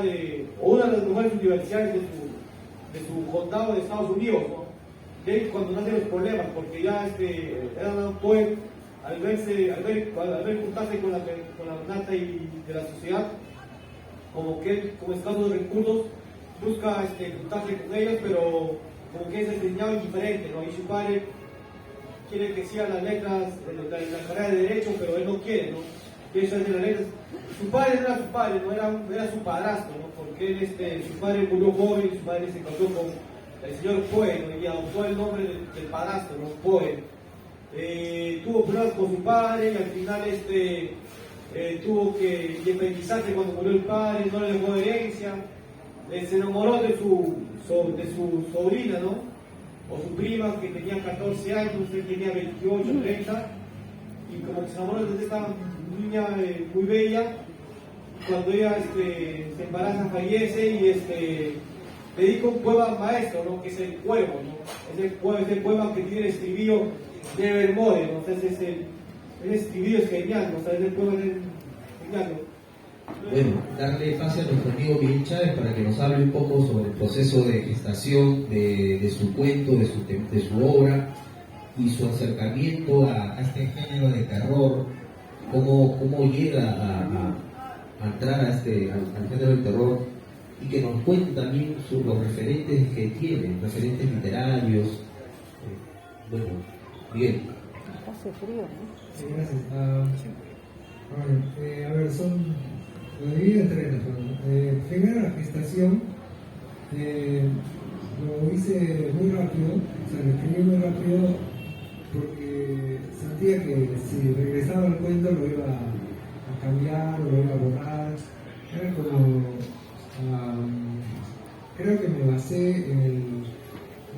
o una de las mejores universidades de su condado de Estados Unidos, ¿no? De ahí cuando nacen los problemas, porque ya Edgar Poe, al ver juntarse con la nata y de la sociedad, como que él, con escasos recursos, busca juntarse con ellos, pero como que es enseñado indiferente, ¿no? Y su padre quiere que siga las letras de la carrera de Derecho, pero él no quiere, ¿no? Eso es de las letras. Su padre no era su padre, no era su padrastro, ¿no? Porque su padre murió joven, su padre se casó con el señor Poe, ¿no? Y adoptó el nombre del padrastro, ¿no? Poe. Tuvo problemas con su padre y al final tuvo que independizarse cuando murió el padre, no le dejó herencia, se enamoró de su sobrina, ¿no? O su prima, que tenía 14 años, usted tenía 28, 30, y como que se enamoró de esta niña muy bella, cuando ella se embaraza, fallece, y dedica un poema maestro, ¿no? Que es El Cuervo, ¿no? Ese poema que tiene el estribillo de Bermode, ¿no? Entonces ese estribillo es genial, ¿no? O sea, ese poema es genial, ¿no? Bueno, darle pase a nuestro amigo Miguel Chávez para que nos hable un poco sobre el proceso de gestación de su cuento, de su obra y su acercamiento a este género de terror, cómo llega a entrar al género del terror, y que nos cuente también sobre los referentes que tiene, referentes literarios. Bueno, Miguel. Hace frío, ¿no? Sí, gracias. A ver, lo divido en tres. Primero, la gestación, lo hice muy rápido, o sea, lo escribí muy rápido porque sentía que si regresaba al cuento lo iba a cambiar, lo iba a borrar. Era como, creo que me basé en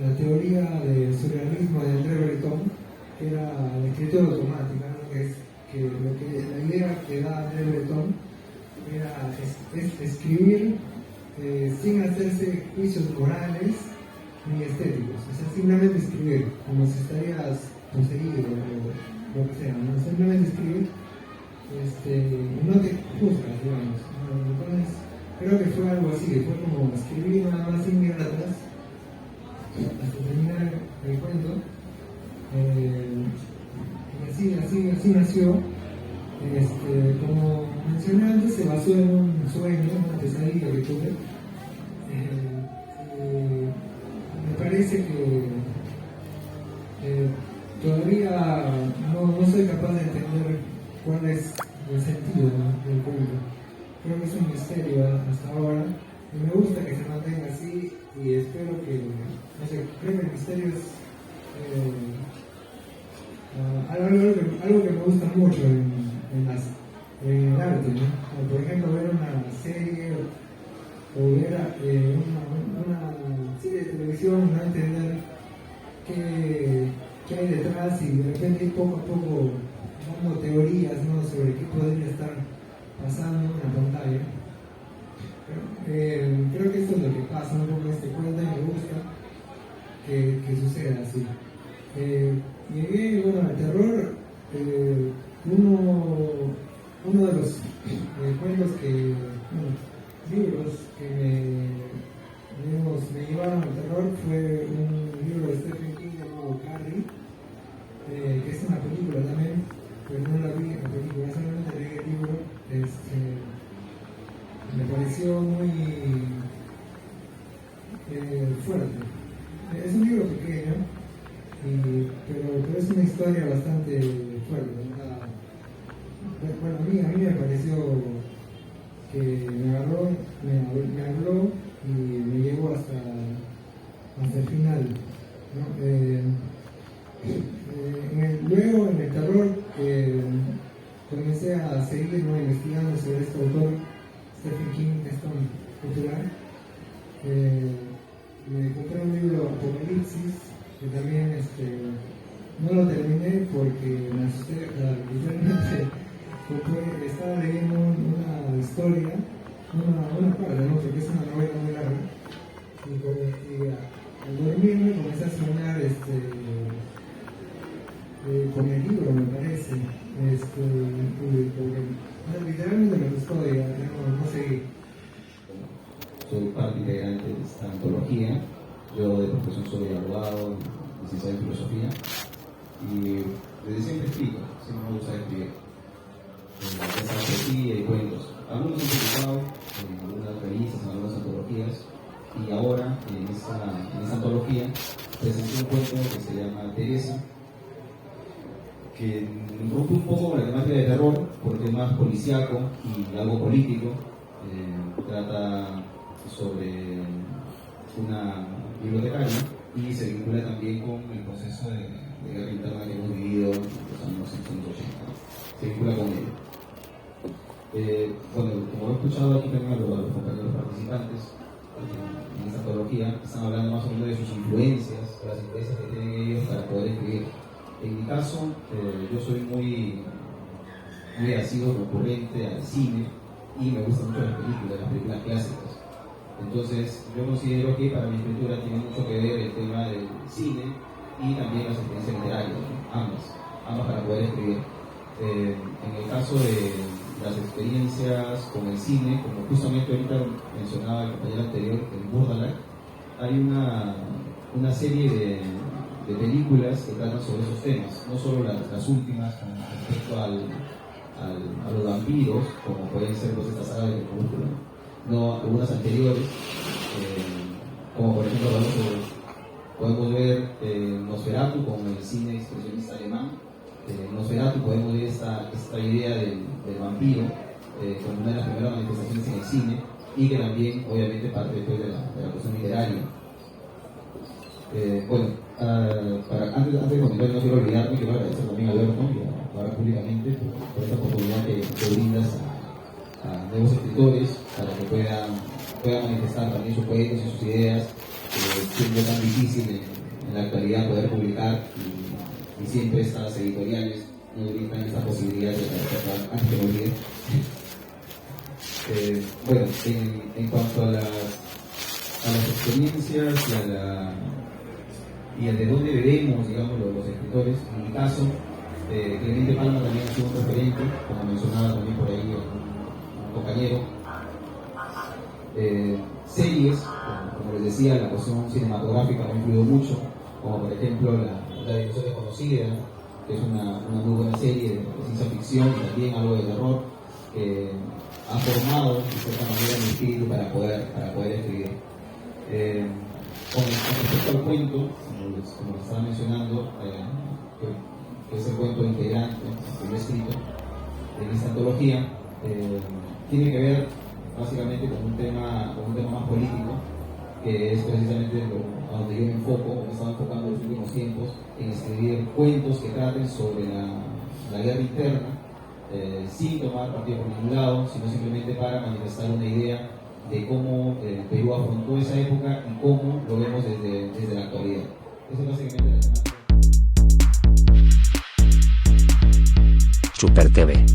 la teoría del surrealismo de André Breton, que era la escritura automática, ¿no? La idea que da André Breton era escribir sin hacerse juicios morales ni estéticos, o sea, simplemente escribir, como si estarías poseído o lo que sea, ¿no? Simplemente escribir, no te juzgas, digamos, ¿no? Entonces, creo que fue algo así, fue como escribir nada más sin mirar atrás, hasta terminar el cuento, y así nació. Como mencioné antes, se basó en un sueño, una pesadilla que tuve. Me parece que todavía no soy capaz de entender cuál es el sentido del cuento. Creo que es un misterio hasta ahora y me gusta que se mantenga así y espero que, no sé, creo que el misterio es algo que me gusta mucho en el arte, ¿no? Por ejemplo, ver una serie o ver una serie de televisión, no entender qué hay detrás y de repente poco a poco dando teorías, ¿no? Sobre qué podría estar pasando en la pantalla. Creo que esto es lo que pasa un poco en este cuento y me gusta que suceda así. Llegué, bueno, al terror. Uno de los cuentos libros que me llevaron al terror fue un libro de Stephen King llamado Carrie, que es una película también, pero no la vi en película, solamente leí el libro. Me pareció muy fuerte. Es un libro pequeño, pero es una historia bastante fuerte. Bueno, a mí me pareció que me habló y me llevó hasta el final, ¿no? Luego en el terror comencé a seguir, ¿no? Investigando sobre este autor, Stephen King, es tan popular. Me compré un libro, Apocalipsis, que también no lo terminé porque me asusté, literalmente. Estaba leyendo una historia, una parte, ¿no? Porque es una novela muy larga, y al dormirme comencé a soñar con el libro, me parece, porque literalmente me gustó y no seguí. Soy parte integrante de esta antología. Yo de profesión soy abogado, licenciado en filosofía, y desde siempre escribo, siempre me gusta escribir. Esa poesía y cuentos. Algunos han publicado en algunas revistas, en algunas antologías, y ahora en esta antología presenté un cuento que se llama Teresa, que rompe un poco con la temática de terror por temas policíaco y algo político. Trata sobre una bibliotecaria y se vincula también con el proceso de guerra interna que hemos vivido en los años 1980. Se vincula con ello. Bueno, como he escuchado aquí también a los compañeros participantes en esta antología, están hablando más o menos de sus influencias, de las influencias que tienen ellos para poder escribir. En mi caso, yo soy muy asiduo, recurrente al cine y me gustan mucho las películas clásicas. Entonces, yo considero que para mi escritura tiene mucho que ver el tema del cine y también las experiencias literarias, ¿no? ambas para poder escribir. En el caso de las experiencias con el cine, como justamente ahorita mencionaba el compañero anterior, en Burdalag, hay una serie de películas que tratan sobre esos temas, no solo las últimas con respecto a los vampiros, como pueden ser pues, esta saga de Crepúsculo, no algunas anteriores, como por ejemplo podemos ver Nosferatu con el cine expresionista alemán. Nosferatu podemos ver esta idea del vampiro como una de las primeras manifestaciones en el cine y que también obviamente parte después de la cuestión literaria. Antes de continuar, no quiero olvidarme, quiero agradecer también a Alberto y ahora públicamente por esta oportunidad que brindas a nuevos escritores para que puedan manifestar también sus cuentos y sus ideas siendo tan difícil en la actualidad poder publicar y siempre estas editoriales no brindan esta posibilidad de participar antes que me olvide. Bueno, en cuanto a las experiencias y a de dónde veremos, digamos, los escritores, en mi caso, Clemente Palma también ha sido un referente, como mencionaba también por ahí un compañero. Series, como les decía, la cuestión cinematográfica ha influido mucho, como por ejemplo La Dimensión Desconocida, que es una muy buena serie de ciencia ficción y también algo de terror, que ha formado de cierta manera mi espíritu para poder escribir. Con respecto al cuento, como les estaba mencionando, que es el cuento integrante que yo he escrito en esta antología, tiene que ver básicamente con un tema más político, que es precisamente a donde yo me enfoco, me estaba enfocando en los últimos tiempos, en escribir cuentos que traten sobre la guerra interna, sin tomar partido por ningún lado, sino simplemente para manifestar una idea de cómo Perú afrontó esa época y cómo lo vemos desde la actualidad. Eso es básicamente la temática. Super TV.